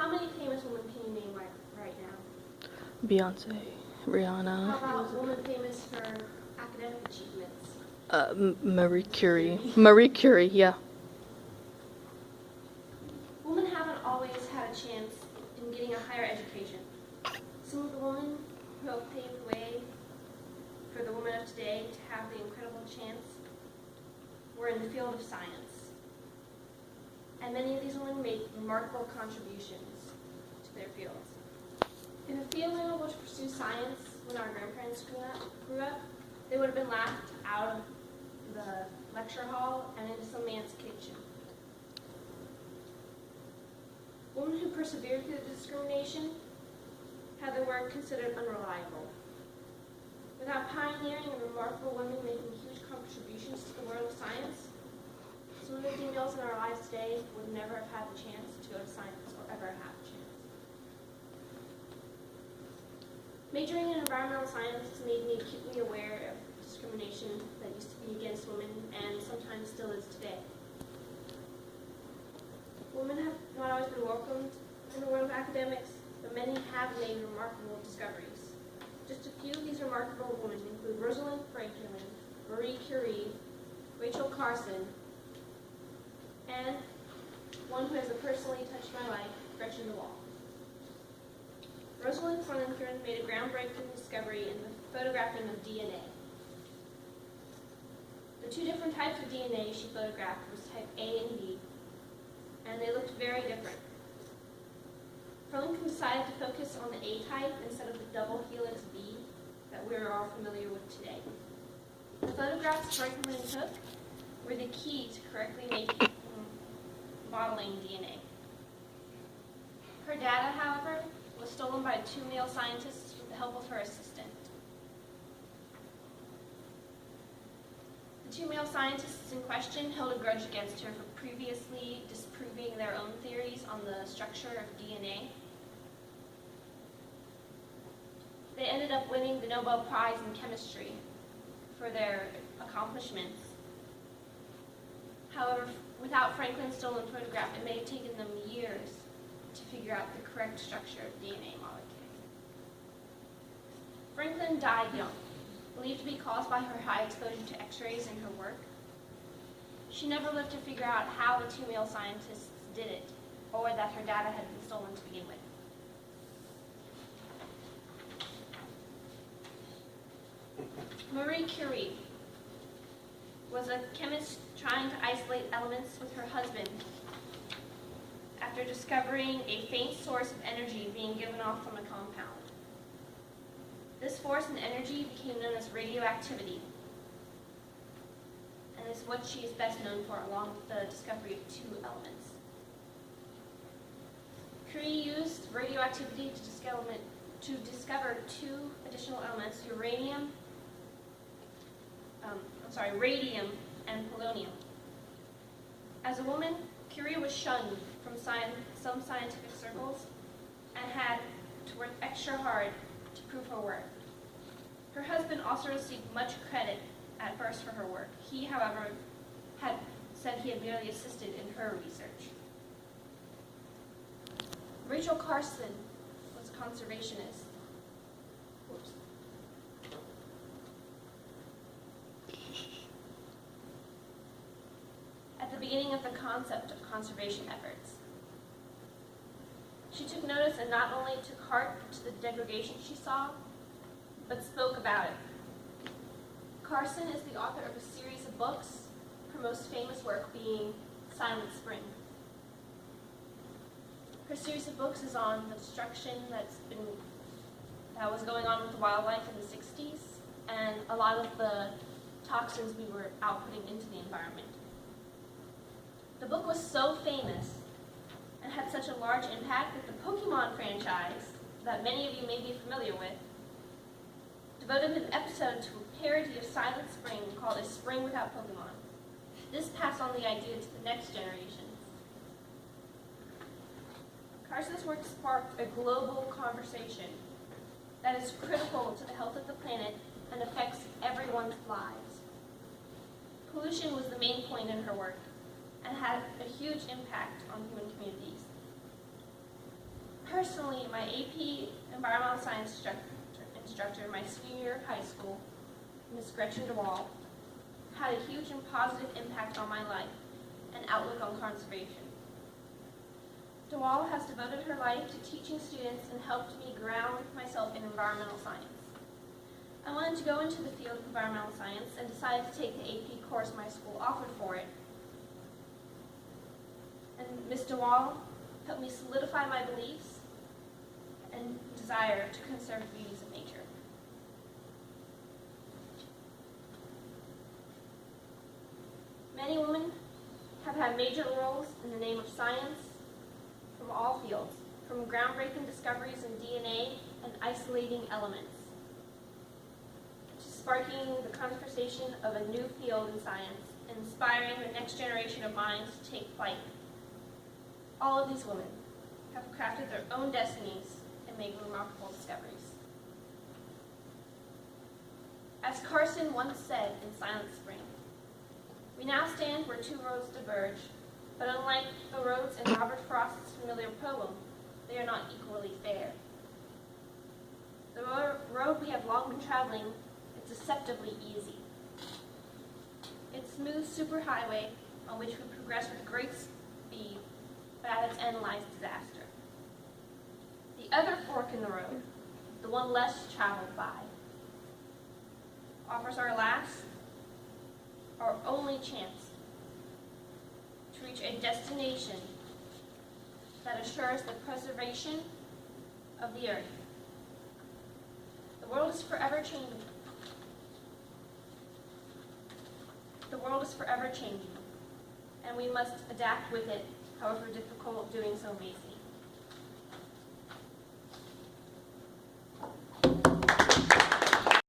How many famous women can you name right now? Beyonce, How Rihanna, about women famous for academic achievements? Marie Curie. Marie Curie, yeah. Women haven't always had a chance in getting a higher education. Some of the women who have paved the way for the women of today to have the incredible chance were in the field of science. And many of these women made remarkable contributions to their fields. In a field we were able to pursue science when our grandparents grew up, they would have been laughed out of the lecture hall and into some man's kitchen. Women who persevered through the discrimination had their work considered unreliable. Without pioneering and remarkable women making huge contributions to the world of science, some of the females in our lives today would never have had the chance to go to science or ever have a chance. Majoring in environmental science made me acutely aware of discrimination that used to be against women and sometimes still is today. Women have not always been welcomed in the world of academics, but many have made remarkable discoveries. Just a few of these remarkable women include Rosalind Franklin, Marie Curie, Rachel Carson, and one who has personally touched my life, Gretchen DeWalt. Rosalind Franklin made a groundbreaking discovery in the photographing of DNA. The two different types of DNA she photographed was type A and B, and they looked very different. Franklin decided to focus on the A type instead of the double helix B that we are all familiar with today. The photographs Franklin took were the key to correctly modeling DNA. Her data, however, was stolen by two male scientists with the help of her assistant. The two male scientists in question held a grudge against her for previously disproving their own theories on the structure of DNA. They ended up winning the Nobel Prize in Chemistry for their accomplishments. However, without Franklin's stolen photograph, it may have taken them years to figure out the correct structure of DNA molecules. Franklin died young, believed to be caused by her high exposure to X-rays in her work. She never lived to figure out how the two male scientists did it, or that her data had been stolen to begin with. Marie Curie was a chemist trying to isolate elements with her husband after discovering a faint source of energy being given off from a compound. This force and energy became known as radioactivity, and is what she is best known for, along with the discovery of two elements. Curie used radioactivity to discover two additional elements, radium and polonium. As a woman, Curie was shunned from some scientific circles and had to work extra hard to prove her worth. Her husband also received much credit at first for her work. He, however, had said he had merely assisted in her research. Rachel Carson was a conservationist. Whoops. At the beginning of the concept of conservation efforts. She took notice and not only took heart to the degradation she saw, but spoke about it. Carson is the author of a series of books, her most famous work being Silent Spring. Her series of books is on the destruction that was going on with the wildlife in the 60s, and a lot of the toxins we were outputting into the environment. The book was so famous and had such a large impact that the Pokemon franchise, that many of you may be familiar with, devoted an episode to a parody of Silent Spring called A Spring Without Pokemon. This passed on the idea to the next generation. Carson's work sparked a global conversation that is critical to the health of the planet and affects everyone's lives. Pollution was the main point in her work and had a huge impact on human communities. personally, my AP Environmental Science instructor in my senior year of high school, Ms. Gretchen DeWall, had a huge and positive impact on my life and outlook on conservation. DeWall has devoted her life to teaching students and helped me ground myself in environmental science. I wanted to go into the field of environmental science and decided to take the AP course my school offered for it. And Ms. DeWall helped me solidify my beliefs and desire to conserve the beauties of nature. Many women have had major roles in the name of science from all fields, from groundbreaking discoveries in DNA and isolating elements, to sparking the conversation of a new field in science and inspiring the next generation of minds to take flight. All of these women have crafted their own destinies and made remarkable discoveries. As Carson once said in Silent Spring, we now stand where two roads diverge, but unlike the roads in Robert Frost's familiar poem, they are not equally fair. The road we have long been traveling is deceptively easy. It's a smooth superhighway on which we progress with great speed, but at its end lies disaster. The other fork in the road, the one less traveled by, offers our last, our only chance to reach a destination that assures the preservation of the earth. The world is forever changing. The world is forever changing, and we must adapt with it, however difficult doing so may seem.